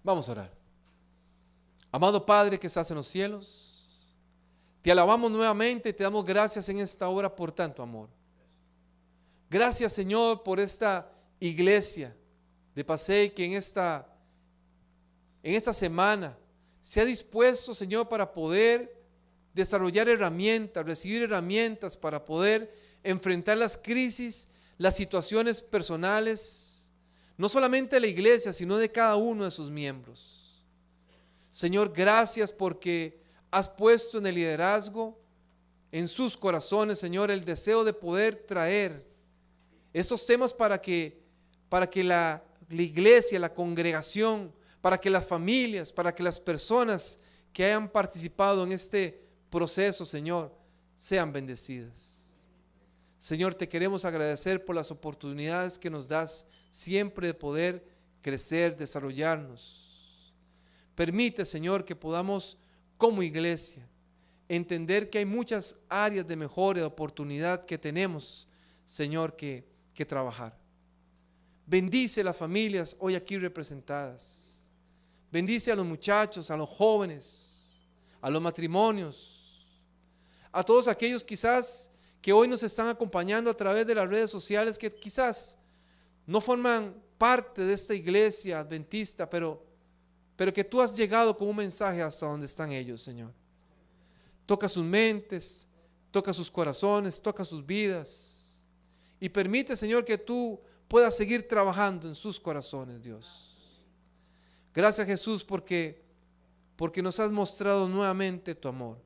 Vamos a orar. Amado Padre que estás en los cielos, te alabamos nuevamente, te damos gracias en esta hora por tanto amor. Gracias, Señor, por esta iglesia de Pasey que en esta semana se ha dispuesto, Señor, para poder desarrollar herramientas, recibir herramientas para poder enfrentar las crisis, las situaciones personales, no solamente de la iglesia, sino de cada uno de sus miembros. Señor, gracias porque has puesto en el liderazgo, en sus corazones, Señor, el deseo de poder traer esos temas para que la iglesia, la congregación, para que las familias, para que las personas que hayan participado en este proceso, Señor, sean bendecidas. Señor, te queremos agradecer por las oportunidades que nos das siempre de poder crecer, desarrollarnos. Permite, Señor, que podamos como iglesia entender que hay muchas áreas de mejora, de oportunidad que tenemos, Señor, que trabajar. Bendice las familias hoy aquí representadas. Bendice a los muchachos, a los jóvenes, a los matrimonios, a todos aquellos quizás que hoy nos están acompañando a través de las redes sociales, que quizás no forman parte de esta iglesia adventista, pero que tú has llegado con un mensaje hasta donde están ellos, Señor. Toca sus mentes, toca sus corazones, toca sus vidas y permite, Señor, que tú puedas seguir trabajando en sus corazones, Dios. Gracias, Jesús, porque nos has mostrado nuevamente tu amor,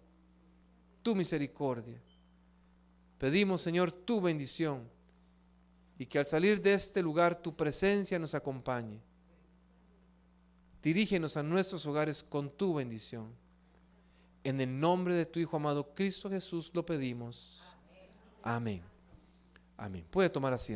tu misericordia. Pedimos, Señor, tu bendición y que al salir de este lugar tu presencia nos acompañe. Dirígenos a nuestros hogares con tu bendición. En el nombre de tu Hijo amado Cristo Jesús lo pedimos. Amén. Amén. Puede tomar asiento.